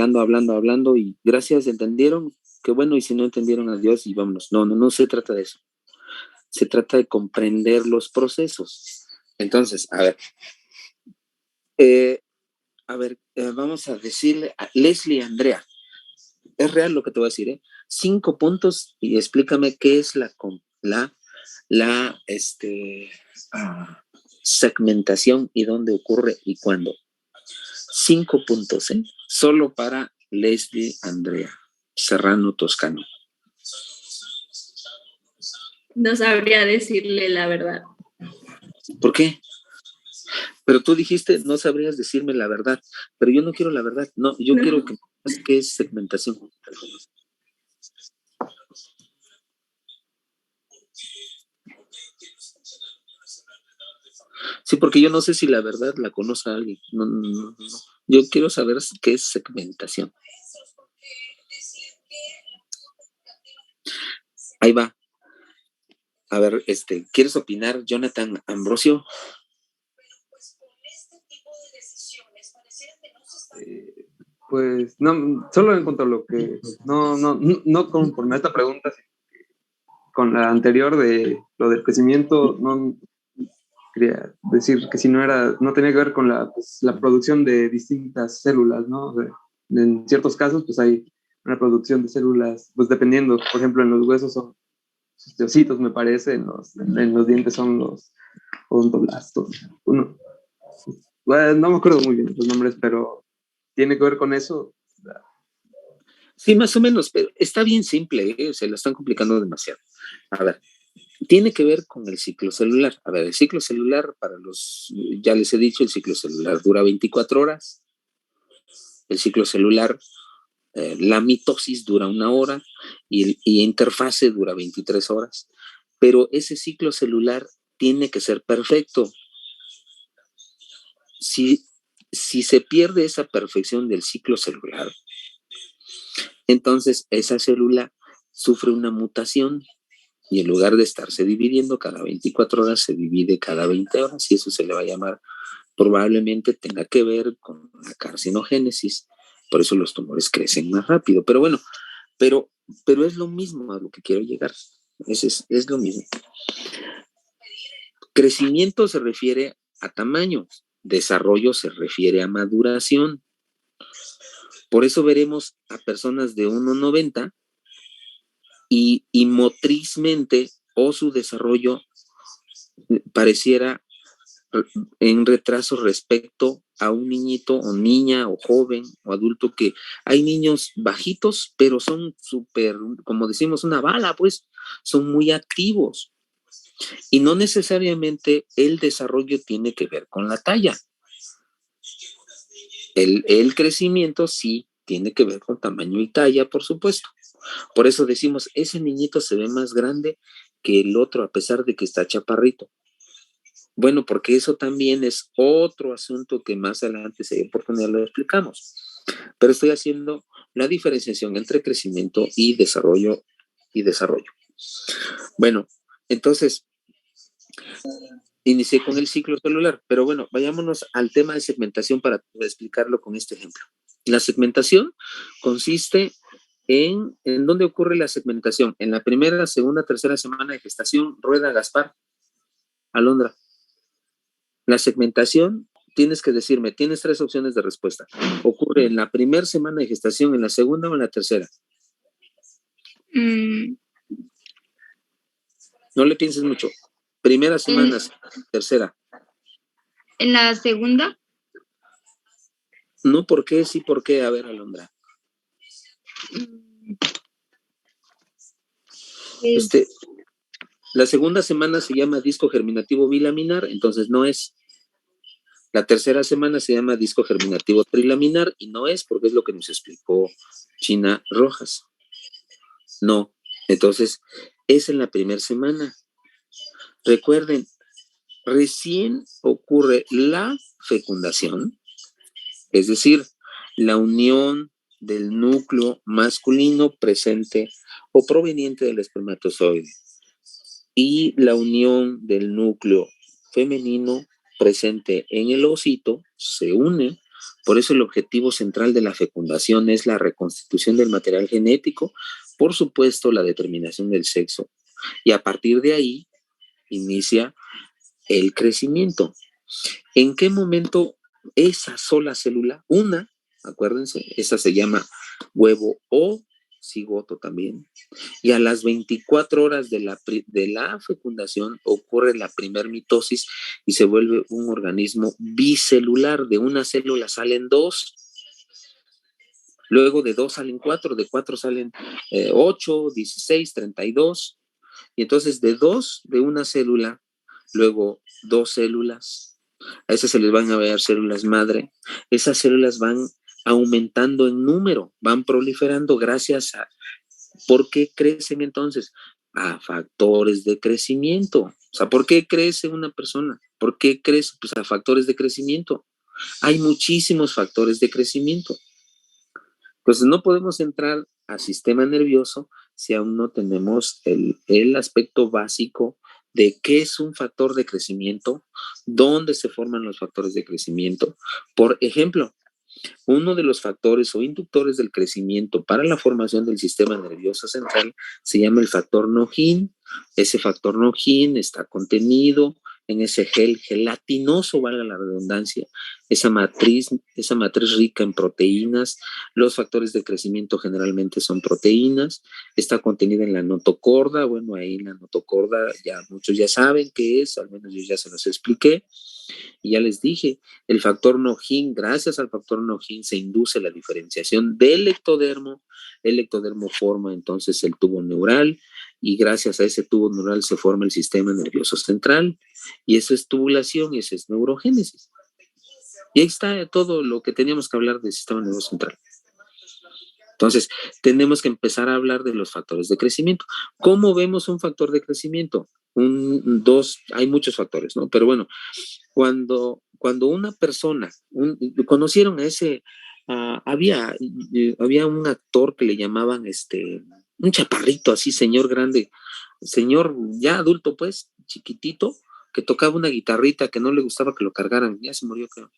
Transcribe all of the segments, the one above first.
hablando y gracias, ¿entendieron? Qué bueno, y si no entendieron, adiós y vámonos. No se trata de eso. Se trata de comprender los procesos. Entonces, eh, vamos a decirle a Leslie Andrea, es real lo que te voy a decir, ¿eh? 5 puntos y explícame qué es segmentación y dónde ocurre y cuándo. 5 puntos, ¿eh? Solo para Leslie Andrea Serrano Toscano. No sabría decirle la verdad. ¿Por qué? Pero tú dijiste, no sabrías decirme la verdad, pero yo no quiero la verdad, no, yo quiero que sepas qué es segmentación. Sí, porque yo no sé si la verdad la conoce a alguien. No. Yo quiero saber qué es segmentación. Ahí va. A ver, ¿quieres opinar, Jonathan Ambrosio? Pues no, solo en cuanto a lo que no conforme a esta pregunta, sino con la anterior de lo del crecimiento, no quería decir que si no tenía que ver con la producción de distintas células, ¿no? O sea, en ciertos casos, pues hay una producción de células, pues dependiendo, por ejemplo, en los huesos son osteocitos, me parece, en los dientes son los odontoblastos. Bueno, no me acuerdo muy bien los nombres, pero tiene que ver con eso. Sí, más o menos, pero está bien simple, ¿eh? Se lo están complicando demasiado. A ver, tiene que ver con el ciclo celular. A ver, el ciclo celular, ya les he dicho, el ciclo celular dura 24 horas. El ciclo celular, la mitosis dura 1 hora y interfase dura 23 horas. Pero ese ciclo celular tiene que ser perfecto. Si se pierde esa perfección del ciclo celular, entonces esa célula sufre una mutación y en lugar de estarse dividiendo cada 24 horas, se divide cada 20 horas y eso se le va a llamar, probablemente tenga que ver con la carcinogénesis, por eso los tumores crecen más rápido. Pero bueno, pero es lo mismo a lo que quiero llegar, es lo mismo. Crecimiento se refiere a tamaño, desarrollo se refiere a maduración. Por eso veremos a personas de 1,90 y motrizmente o su desarrollo pareciera en retraso respecto a un niñito o niña o joven o adulto, que hay niños bajitos, pero son súper, como decimos, una bala, pues, son muy activos. Y no necesariamente el desarrollo tiene que ver con la talla. El crecimiento sí tiene que ver con tamaño y talla, por supuesto. Por eso decimos, ese niñito se ve más grande que el otro a pesar de que está chaparrito. Bueno, porque eso también es otro asunto que más adelante, si hay oportunidad, lo explicamos. Pero estoy haciendo la diferenciación entre crecimiento y desarrollo. Bueno, entonces, inicié con el ciclo celular, pero bueno, vayámonos al tema de segmentación para explicarlo con este ejemplo. La segmentación consiste ¿en dónde ocurre la segmentación? En la primera, segunda, tercera semana de gestación. Rueda, Gaspar, Alondra. La segmentación, tienes que decirme, tienes 3 opciones de respuesta. ¿Ocurre en la primera semana de gestación, en la segunda o en la tercera? No le pienses mucho. Primera semana, tercera. ¿En la segunda? No, ¿por qué? Sí, ¿por qué? A ver, Alondra. La segunda semana se llama disco germinativo bilaminar, entonces no es. La tercera semana se llama disco germinativo trilaminar y no es, porque es lo que nos explicó China Rojas. No, entonces es en la primera semana. Recuerden, recién ocurre la fecundación, es decir, la unión del núcleo masculino presente o proveniente del espermatozoide y la unión del núcleo femenino presente en el ovocito se une Por eso el objetivo central de la fecundación es la reconstitución del material genético, por supuesto la determinación del sexo. Y a partir de ahí inicia el crecimiento. ¿En qué momento esa sola célula, acuérdense, esa se llama huevo o cigoto también, y a las 24 horas de la fecundación ocurre la primer mitosis y se vuelve un organismo bicelular? De una célula salen dos, luego de dos salen cuatro, de cuatro salen 8, 16, 32, y entonces de una célula, luego dos células, a esas se les van a ver células madre, esas células van aumentando en número, van proliferando gracias a... ¿Por qué crecen entonces? A factores de crecimiento. O sea, ¿por qué crece una persona? ¿Por qué crece? Pues a factores de crecimiento. Hay muchísimos factores de crecimiento. Entonces no podemos entrar al sistema nervioso si aún no tenemos el aspecto básico de qué es un factor de crecimiento, dónde se forman los factores de crecimiento. Por ejemplo, uno de los factores o inductores del crecimiento para la formación del sistema nervioso central se llama el factor Nogin. Ese factor Nogin está contenido en ese gel gelatinoso, valga la redundancia, esa matriz rica en proteínas. Los factores de crecimiento generalmente son proteínas. Está contenida en la notocorda. Bueno, ahí en la notocorda ya muchos ya saben qué es, al menos yo ya se los expliqué. Y ya les dije, el factor Nogin, gracias al factor Nogin se induce la diferenciación del ectodermo. El ectodermo forma entonces el tubo neural y gracias a ese tubo neural se forma el sistema nervioso central. Y eso es tubulación y eso es neurogénesis. Y ahí está todo lo que teníamos que hablar del sistema nervioso central. Entonces, tenemos que empezar a hablar de los factores de crecimiento. ¿Cómo vemos un factor de crecimiento? Hay muchos factores, ¿no? Pero bueno, cuando una persona, conocieron a ese, había un actor que le llamaban un chaparrito así, señor grande, señor ya adulto pues, chiquitito, que tocaba una guitarrita que no le gustaba que lo cargaran, ya se murió creo,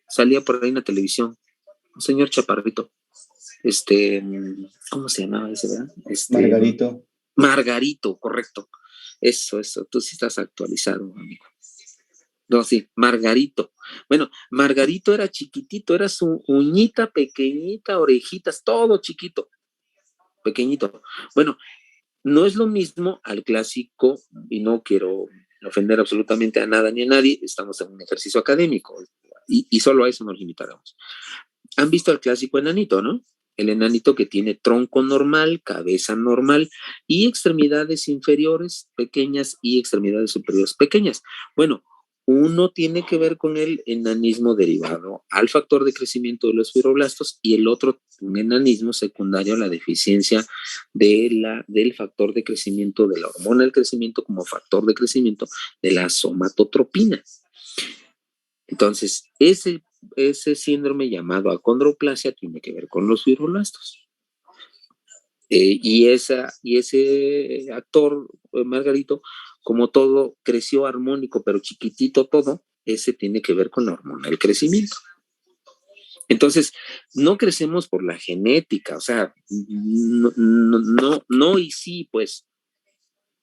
salía por ahí en la televisión, un señor chaparrito, ¿cómo se llamaba ese, verdad? Margarito. Margarito, correcto, eso, tú sí estás actualizado, amigo. No, sí, Margarito. Bueno, Margarito era chiquitito, era su uñita pequeñita, orejitas, todo chiquito, pequeñito. Bueno, no es lo mismo al clásico, y no quiero ofender absolutamente a nada ni a nadie, estamos en un ejercicio académico, y solo a eso nos limitaremos. Han visto al clásico enanito, ¿no? El enanito que tiene tronco normal, cabeza normal y extremidades inferiores pequeñas y extremidades superiores pequeñas. Bueno, uno tiene que ver con el enanismo derivado al factor de crecimiento de los fibroblastos y el otro un enanismo secundario a la deficiencia del factor de crecimiento, de la hormona del crecimiento como factor de crecimiento de la somatotropina. Entonces, ese síndrome llamado acondroplasia tiene que ver con los fibroblastos. Y ese actor, Margarito, como todo, creció armónico, pero chiquitito todo, ese tiene que ver con la hormona del crecimiento. Entonces, no crecemos por la genética, o sea, no y sí, pues.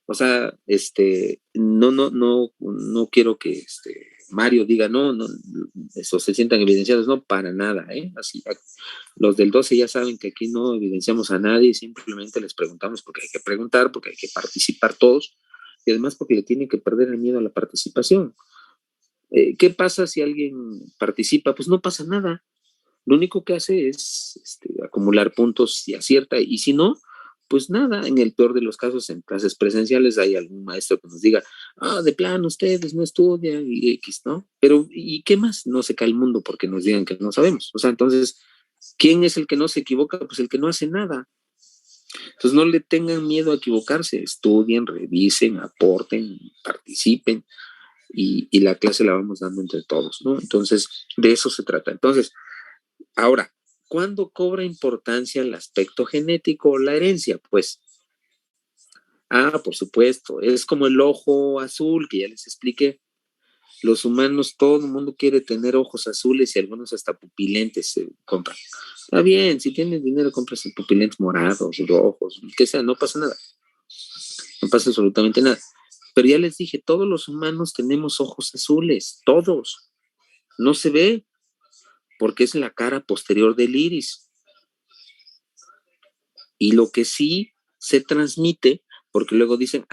O sea, no quiero que Mario diga, no, eso se sientan evidenciados, no, para nada, ¿eh? Así, los del 12 ya saben que aquí no evidenciamos a nadie, simplemente les preguntamos porque hay que preguntar, porque hay que participar todos, y además porque le tienen que perder el miedo a la participación. ¿Qué pasa si alguien participa? Pues no pasa nada. Lo único que hace es acumular puntos y acierta, y si no, pues nada, en el peor de los casos, en clases presenciales hay algún maestro que nos diga, de plano, ustedes no estudian y X, ¿no? Pero, ¿y qué más? No se cae el mundo porque nos digan que no sabemos. O sea, entonces, ¿quién es el que no se equivoca? Pues el que no hace nada. Entonces, no le tengan miedo a equivocarse, estudien, revisen, aporten, participen y la clase la vamos dando entre todos, ¿no? Entonces, de eso se trata. Entonces, ahora, ¿cuándo cobra importancia el aspecto genético o la herencia? Pues, por supuesto, es como el ojo azul que ya les expliqué. Los humanos, todo el mundo quiere tener ojos azules y algunos hasta pupilentes se compran. Está bien, si tienes dinero, compras pupilentes morados, rojos, que sea, no pasa nada. No pasa absolutamente nada. Pero ya les dije, todos los humanos tenemos ojos azules, todos. No se ve, porque es la cara posterior del iris. Y lo que sí se transmite, porque luego dicen,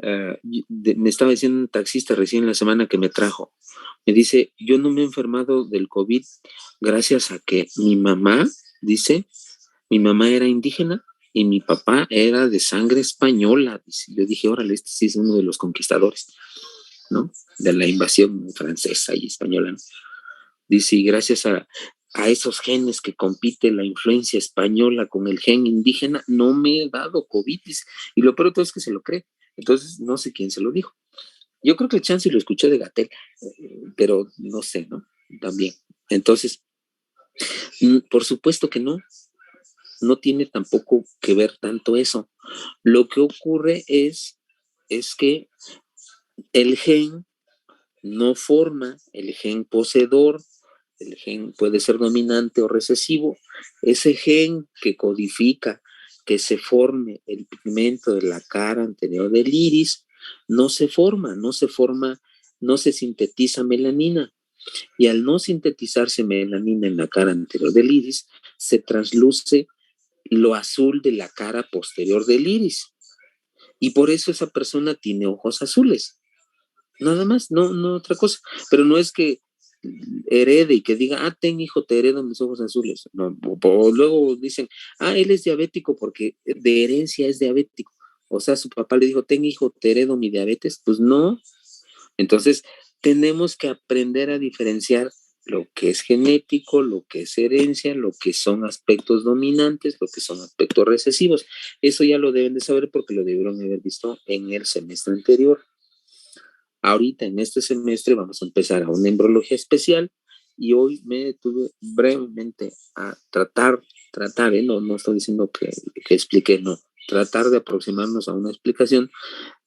me estaba diciendo un taxista recién la semana que me trajo, me dice, yo no me he enfermado del COVID gracias a que mi mamá, dice, mi mamá era indígena y mi papá era de sangre española. Dice. Yo dije, órale, este sí es uno de los conquistadores, ¿no? De la invasión francesa y española, ¿no? Dice, y gracias a esos genes que compite la influencia española con el gen indígena, no me he dado COVID. Dice. Y lo peor de todo es que se lo cree. Entonces, no sé quién se lo dijo. Yo creo que el chance lo escuché de Gatell, pero no sé, ¿no? También. Entonces, por supuesto que no. No tiene tampoco que ver tanto eso. Lo que ocurre es que el gen no forma, el gen poseedor, el gen puede ser dominante o recesivo, ese gen que codifica que se forme el pigmento de la cara anterior del iris, no se forma, no se sintetiza melanina. Y al no sintetizarse melanina en la cara anterior del iris, se trasluce lo azul de la cara posterior del iris. Y por eso esa persona tiene ojos azules. Nada más, no otra cosa. Pero no es que herede y que diga, ten hijo, te heredo mis ojos azules. No, o luego dicen, él es diabético porque de herencia es diabético. O sea, su papá le dijo, ten hijo, te heredo mi diabetes. Pues no. Entonces, tenemos que aprender a diferenciar lo que es genético, lo que es herencia, lo que son aspectos dominantes, lo que son aspectos recesivos. Eso ya lo deben de saber porque lo debieron haber visto en el semestre anterior. Ahorita en este semestre vamos a empezar a una embriología especial y hoy me detuve brevemente a tratar, no estoy diciendo que explique, no, tratar de aproximarnos a una explicación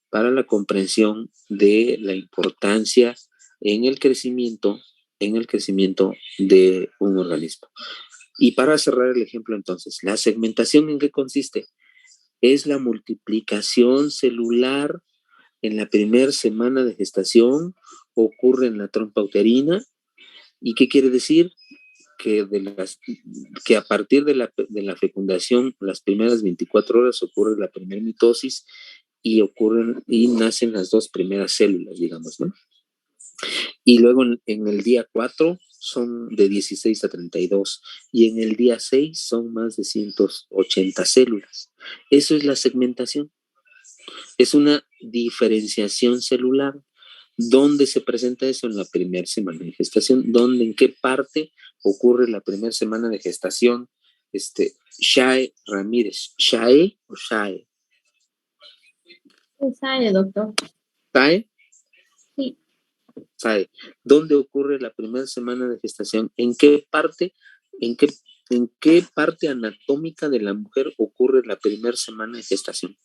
para la comprensión de la importancia en el crecimiento de un organismo. Y para cerrar el ejemplo entonces, ¿la segmentación en qué consiste? Es la multiplicación celular en la primera semana de gestación, ocurre en la trompa uterina. ¿Y qué quiere decir? Que a partir de la fecundación, las primeras 24 horas ocurre la primera mitosis y nacen las dos primeras células, digamos, ¿no? Y luego en el día 4 son de 16 a 32 y en el día 6 son más de 180 células. Eso es la segmentación. Es una diferenciación celular. ¿Dónde se presenta eso? En la primera semana de gestación. ¿Dónde, en qué parte ocurre la primera semana de gestación? Shae Ramírez. ¿Shae o Shae? Sabe, doctor. ¿Shae? Sí. ¿Sabe? ¿Dónde ocurre la primera semana de gestación? ¿En qué parte anatómica de la mujer ocurre la primera semana de gestación?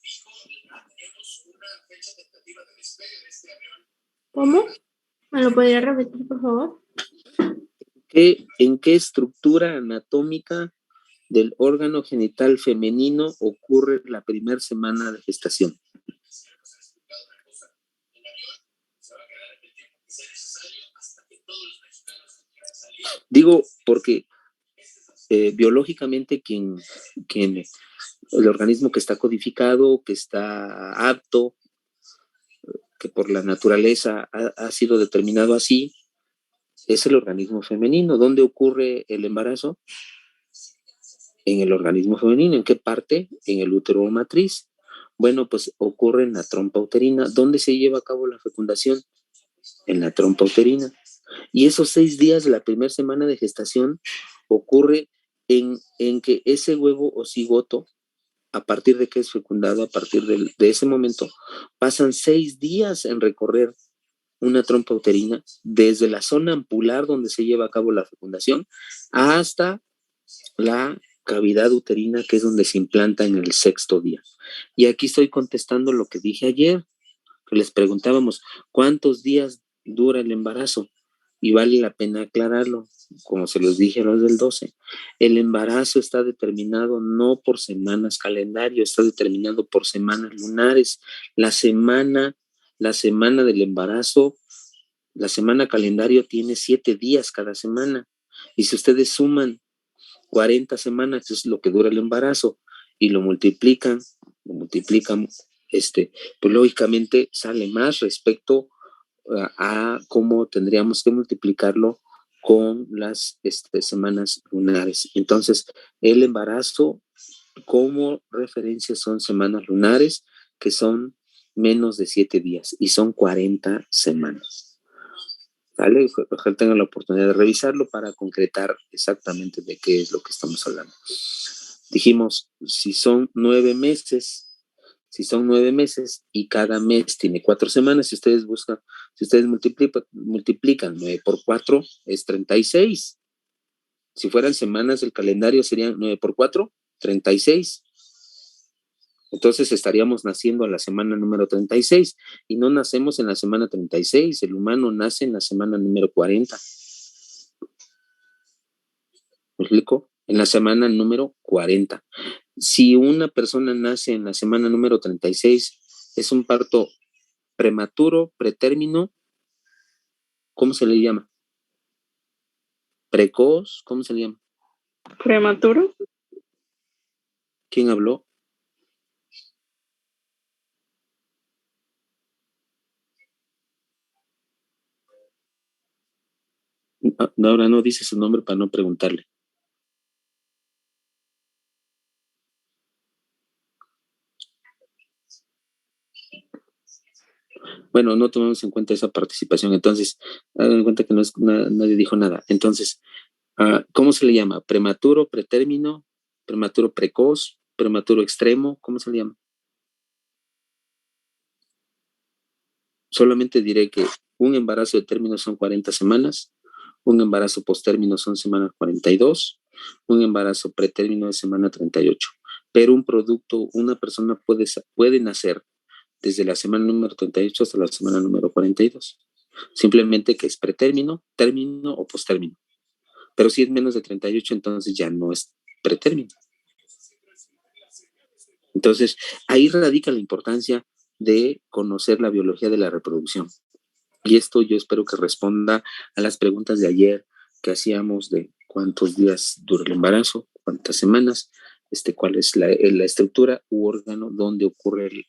¿Cómo? ¿Me lo podría repetir, por favor? ¿En qué estructura anatómica del órgano genital femenino ocurre la primera semana de gestación? Digo porque biológicamente el organismo que está codificado, que está apto, que por la naturaleza ha sido determinado así, es el organismo femenino. ¿Dónde ocurre el embarazo? En el organismo femenino. ¿En qué parte? En el útero o matriz. Bueno, pues ocurre en la trompa uterina. ¿Dónde se lleva a cabo la fecundación? En la trompa uterina. Y esos 6 días de la primera semana de gestación ocurre en que ese huevo o cigoto, a partir de que es fecundado, a partir de ese momento, pasan 6 días en recorrer una trompa uterina desde la zona ampular donde se lleva a cabo la fecundación hasta la cavidad uterina, que es donde se implanta en el 6º día. Y aquí estoy contestando lo que dije ayer, que les preguntábamos, ¿cuántos días dura el embarazo. Y vale la pena aclararlo, como se los dije a los del 12. El embarazo está determinado no por semanas calendario, está determinado por semanas lunares. La semana del embarazo, la semana calendario tiene 7 días cada semana. Y si ustedes suman 40 semanas, que es lo que dura el embarazo, y lo multiplican, pues lógicamente sale más respecto a cómo tendríamos que multiplicarlo con las semanas lunares. Entonces, el embarazo como referencia son semanas lunares, que son menos de 7 días y son 40 semanas. ¿Vale? Ojalá tengan la oportunidad de revisarlo para concretar exactamente de qué es lo que estamos hablando. Dijimos, si son 9 meses y cada mes tiene 4 semanas, si ustedes multiplican 9 por 4 es 36. Si fueran semanas del calendario serían 9 por 4, 36. Entonces estaríamos naciendo a la semana número 36 y no nacemos en la semana 36, el humano nace en la semana número 40. ¿Me explico? En la semana número 40. Si una persona nace en la semana número 36, es un parto prematuro, pretérmino, ¿cómo se le llama? Precoz, ¿cómo se le llama? ¿Prematuro? ¿Quién habló? Ahora no dice su nombre para no preguntarle. Bueno, no tomamos en cuenta esa participación, entonces, hagan en cuenta que nadie dijo nada. Entonces, ¿cómo se le llama? ¿Prematuro, pretérmino, prematuro precoz, prematuro extremo? ¿Cómo se le llama? Solamente diré que un embarazo de término son 40 semanas, un embarazo postérmino son semanas 42, un embarazo pretérmino es semana 38. Pero un producto, una persona puede nacer desde la semana número 38 hasta la semana número 42. Simplemente que es pretérmino, término o postérmino. Pero si es menos de 38, entonces ya no es pretérmino. Entonces, ahí radica la importancia de conocer la biología de la reproducción. Y esto yo espero que responda a las preguntas de ayer que hacíamos de cuántos días dura el embarazo, cuántas semanas, cuál es la estructura u órgano donde ocurre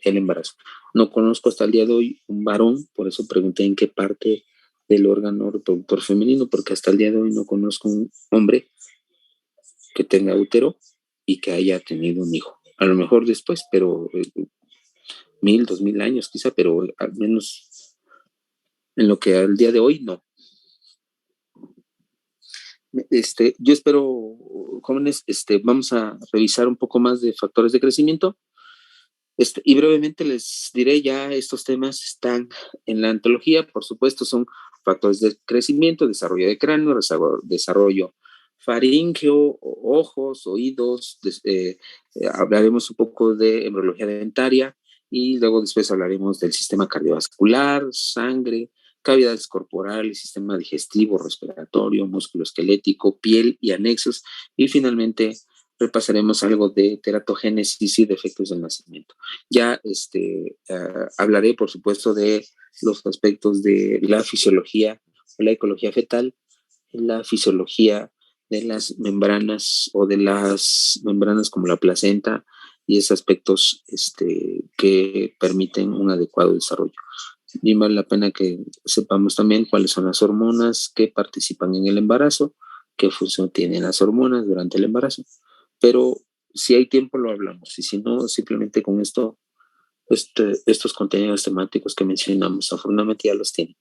el embarazo. No conozco hasta el día de hoy un varón, por eso pregunté en qué parte del órgano reproductor femenino, porque hasta el día de hoy no conozco un hombre que tenga útero y que haya tenido un hijo. A lo mejor después, pero 1000, 2000 años quizá, pero al menos en lo que al día de hoy no. Yo espero, jóvenes, vamos a revisar un poco más de factores de crecimiento. Y brevemente les diré, ya estos temas están en la antología, por supuesto, son factores de crecimiento, desarrollo de cráneo, desarrollo faríngeo, ojos, oídos, hablaremos un poco de embriología dentaria y luego después hablaremos del sistema cardiovascular, sangre, cavidades corporales, sistema digestivo, respiratorio, músculo esquelético, piel y anexos, y finalmente repasaremos algo de teratogénesis y defectos del nacimiento. Ya hablaré, por supuesto, de los aspectos de la fisiología, la ecología fetal, la fisiología de las membranas o de las membranas como la placenta y esos aspectos que permiten un adecuado desarrollo. Y vale la pena que sepamos también cuáles son las hormonas que participan en el embarazo, qué función tienen las hormonas durante el embarazo. Pero si hay tiempo lo hablamos y si no, simplemente con esto, estos contenidos temáticos que mencionamos, afortunadamente ya los tienen.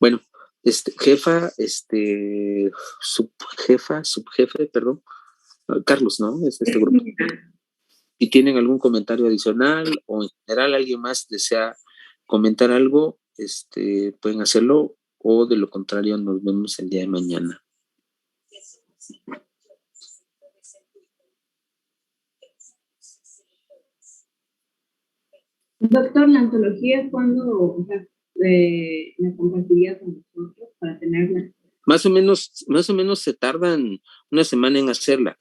Bueno, jefa, subjefe, perdón, Carlos, ¿no? Este grupo. Si tienen algún comentario adicional o en general alguien más desea comentar algo, pueden hacerlo o de lo contrario nos vemos el día de mañana. Doctor, la antología, ¿cuándo? O sea, la compartiría con nosotros para tenerla? Más o menos se tardan una semana en hacerla.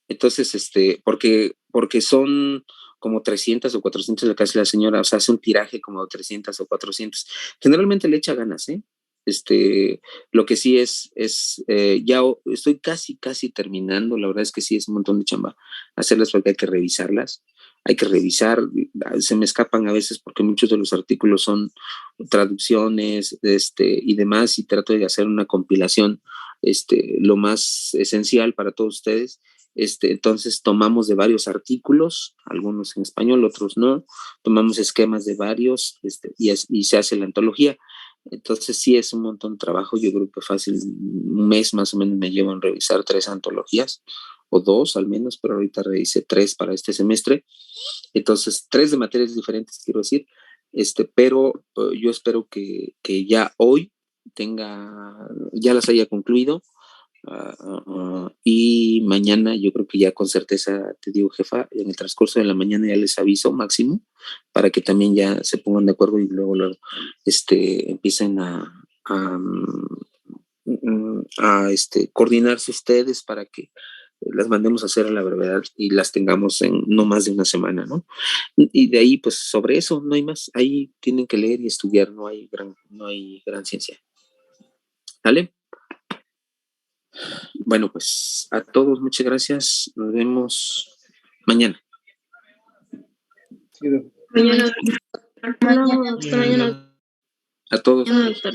Entonces, porque son como 300 o 400 lo que hace la señora, o sea, hace un tiraje como de 300 o 400. Generalmente le echa ganas, ¿eh? Lo que sí ya estoy casi terminando, la verdad es que sí es un montón de chamba hacerlas porque hay que revisarlas, se me escapan a veces porque muchos de los artículos son traducciones, y demás, y trato de hacer una compilación, lo más esencial para todos ustedes. Entonces tomamos de varios artículos, algunos en español, otros no, tomamos esquemas de varios, y se hace la antología. Entonces sí es un montón de trabajo. Yo creo que fácil un mes más o menos me llevo en revisar 3 antologías, o 2 al menos, pero ahorita revisé 3 para este semestre. Entonces 3 de materias diferentes, quiero decir, pero yo espero que ya hoy ya las haya concluido. Y mañana yo creo que ya con certeza, te digo, jefa, en el transcurso de la mañana ya les aviso máximo para que también ya se pongan de acuerdo y luego empiecen a coordinarse ustedes para que las mandemos a hacer a la brevedad y las tengamos en no más de una semana, ¿no? Y de ahí, pues sobre eso no hay más. Ahí tienen que leer y estudiar, no hay gran ciencia. ¿Vale? Bueno, pues a todos muchas gracias. Nos vemos mañana. Mañana. Hasta mañana. A todos. Mañana, doctor.